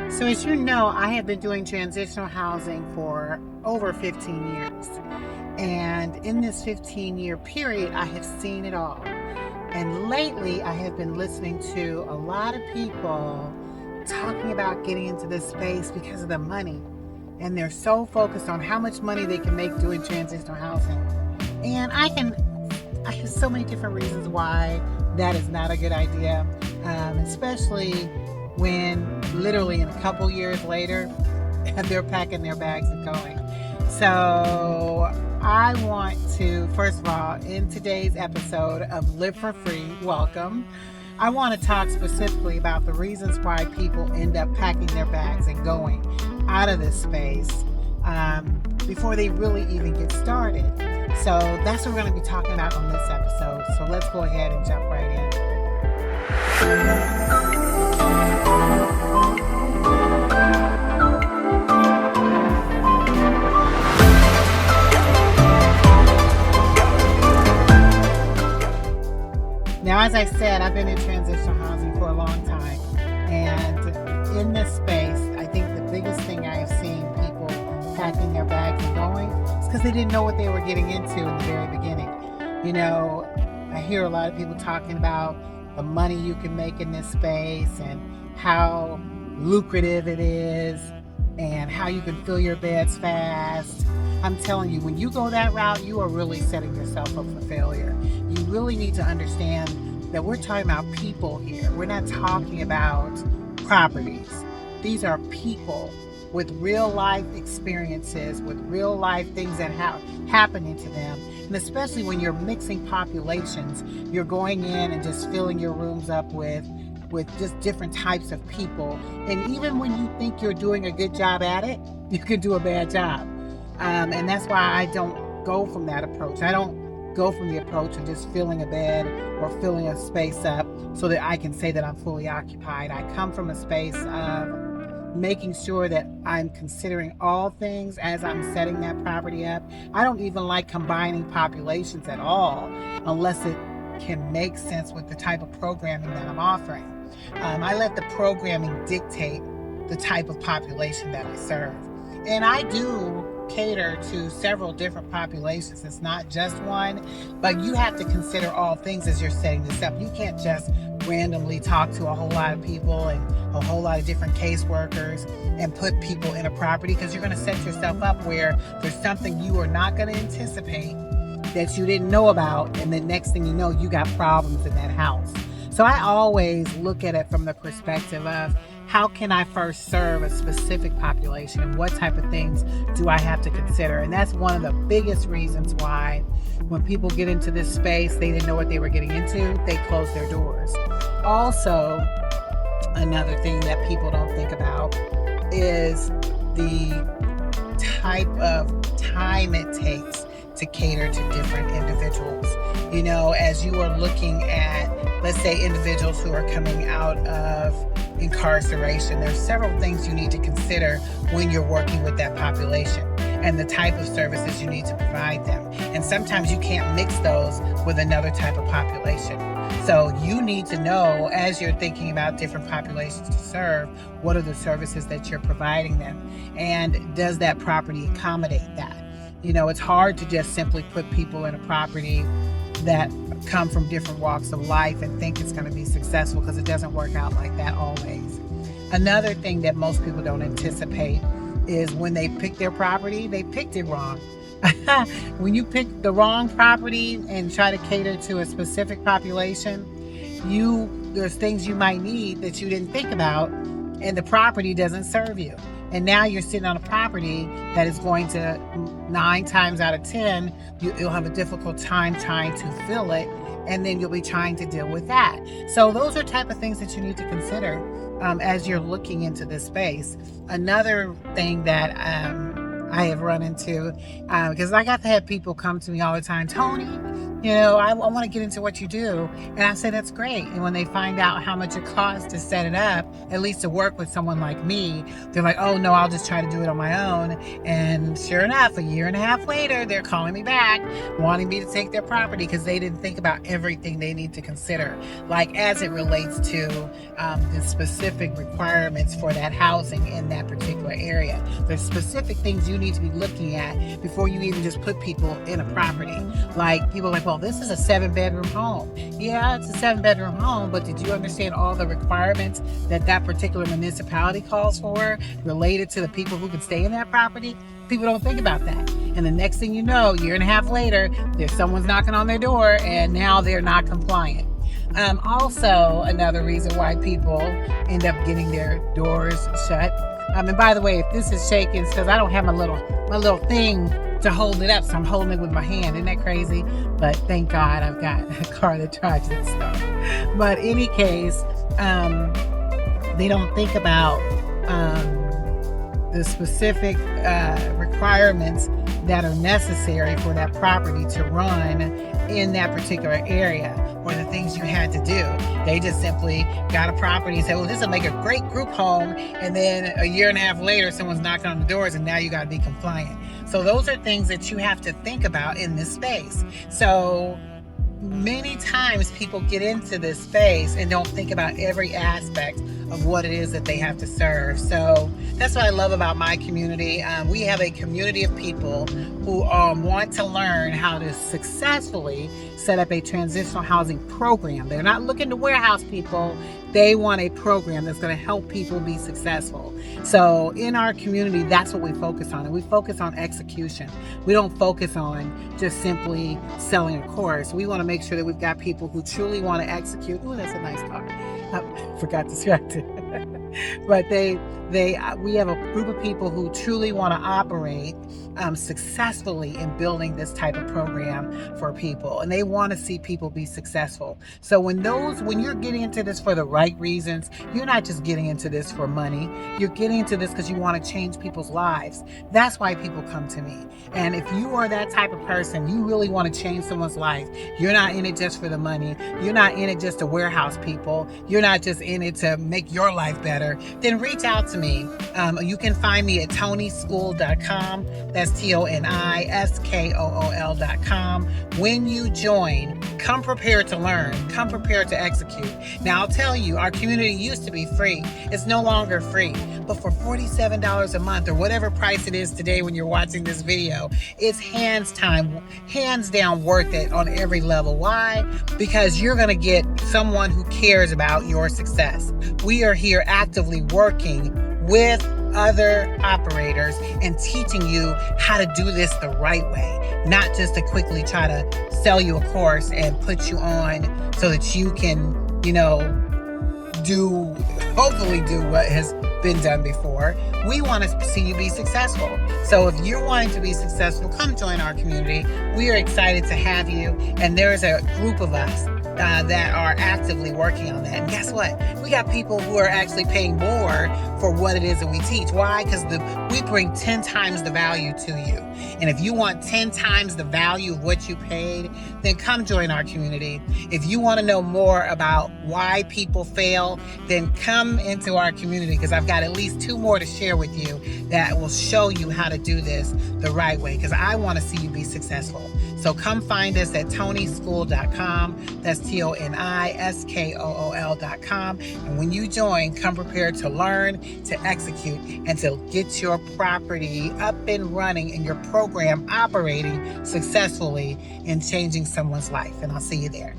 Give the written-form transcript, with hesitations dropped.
So as you know, I have been doing transitional housing for over 15 years. And in this 15-year period, I have seen it all. And lately, I have been listening to a lot of people talking about getting into this space because of the money. And they're so focused on how much money they can make doing transitional housing. And I have so many different reasons why that is not a good idea, especially when literally in a couple years later, they're packing their bags and going. So I want to, first of all, in today's episode of Live for Free, welcome. I want to talk specifically about the reasons why people end up packing their bags and going out of this space before they really even get started. So that's what we're going to be talking about on this episode. So let's go ahead and jump right in. Now, as I said, I've been in transitional housing for a long time. And in this space, I think the biggest thing I have seen people packing their bags and going is because they didn't know what they were getting into in the very beginning. You know, I hear a lot of people talking about the money you can make in this space and how lucrative it is and how you can fill your beds fast. I'm telling you, when you go that route, you are really setting yourself up for failure. You really need to understand that we're talking about people here. We're not talking about properties. These are people with real life experiences, with real life things that happening to them. And especially when you're mixing populations, you're going in and just filling your rooms up with just different types of people. And even when you think you're doing a good job at it, you could do a bad job. And that's why I don't go from that approach. I don't go from the approach of just filling a bed or filling a space up so that I can say that I'm fully occupied. I come from a space of making sure that I'm considering all things as I'm setting that property up. I don't even like combining populations at all unless it can make sense with the type of programming that I'm offering. I let the programming dictate the type of population that I serve. And I do cater to several different populations. It's not just one, but you have to consider all things as you're setting this up. You can't just randomly talk to a whole lot of people and a whole lot of different caseworkers and put people in a property, because you're going to set yourself up where there's something you are not going to anticipate that you didn't know about, and the next thing you know, you got problems in that house. So I always look at it from the perspective of how can I first serve a specific population and what type of things do I have to consider? And that's one of the biggest reasons why when people get into this space, they didn't know what they were getting into, they close their doors. Also, another thing that people don't think about is the type of time it takes to cater to different individuals. You know, as you are looking at, let's say, individuals who are coming out of incarceration, there's several things you need to consider when you're working with that population and the type of services you need to provide them. And sometimes you can't mix those with another type of population. So you need to know, as you're thinking about different populations to serve, what are the services that you're providing them? And does that property accommodate that? You know, it's hard to just simply put people in a property that come from different walks of life and think it's going to be successful, because it doesn't work out like that always. Another thing that most people don't anticipate is when they pick their property, they picked it wrong. When you pick the wrong property and try to cater to a specific population, there's things you might need that you didn't think about, and the property doesn't serve you. And now you're sitting on a property that is going to, 9 times out of 10, you'll have a difficult time trying to fill it, and then you'll be trying to deal with that. So those are type of things that you need to consider as you're looking into this space. Another thing that I have run into, because I got to have people come to me all the time, Tony, I want to get into what you do. And I said, that's great. And when they find out how much it costs to set it up, at least to work with someone like me, they're like, oh no, I'll just try to do it on my own. And sure enough, a year and a half later, they're calling me back, wanting me to take their property because they didn't think about everything they need to consider, like as it relates to the specific requirements for that housing in that particular area. There's specific things you need to be looking at before you even just put people in a property. Like people are like, well, this is a 7-bedroom home. Yeah, it's a 7-bedroom home, but did you understand all the requirements that that particular municipality calls for related to the people who can stay in that property? People don't think about that. And the next thing you know, a year and a half later, there's someone's knocking on their door and now they're not compliant. Also, another reason why people end up getting their doors shut. And by the way, if this is shaking, it's because I don't have my little thing to hold it up, so I'm holding it with my hand. Isn't that crazy? But thank God I've got a car that drives that stuff. But in any case, they don't think about the specific requirements that are necessary for that property to run in that particular area, or the things you had to do. They just simply got a property and said, well, this will make a great group home, and then a year and a half later someone's knocking on the doors and now you got to be compliant. So those are things that you have to think about in this space. So many times people get into this space and don't think about every aspect of what it is that they have to serve. So that's what I love about my community. We have a community of people who want to learn how to successfully set up a transitional housing program. They're not looking to warehouse people. They want a program that's going to help people be successful. So in our community, that's what we focus on. And we focus on execution. We don't focus on just simply selling a course. We want to make sure that we've got people who truly want to execute. Ooh, that's a nice car. Forgot distracted. But we have a group of people who truly want to operate successfully in building this type of program for people, and they want to see people be successful. So when you're getting into this for the right reasons, you're not just getting into this for money. You're getting into this because you want to change people's lives. That's why people come to me. And if you are that type of person, you really want to change someone's life. You're not in it just for the money. You're not in it just to warehouse people. You're not just in it to make your life better. Then reach out to me. You can find me at tonyschool.com. That's TONISKOOL.com. When you join, come prepared to learn, come prepared to execute. Now, I'll tell you, our community used to be free. It's no longer free. But for $47 a month, or whatever price it is today when you're watching this video, it's hands down worth it on every level. Why? Because you're going to get someone who cares about your success. We are here actively working with other operators and teaching you how to do this the right way, not just to quickly try to sell you a course and put you on so that you can, hopefully do what has been done before. We want to see you be successful. So if you're wanting to be successful, come join our community. We are excited to have you. And there's a group of us that are actively working on that. And guess what? We got people who are actually paying more for what it is that we teach. Why? Because we bring 10 times the value to you. And if you want 10 times the value of what you paid, then come join our community. If you want to know more about why people fail, then come into our community, because I've got at least 2 more to share with you that will show you how to do this the right way, because I want to see you be successful. So come find us at tonyschool.com. That's TONISKOOL.com. And when you join, come prepared to learn, to execute, and to get your property up and running and your program operating successfully in changing someone's life. And I'll see you there.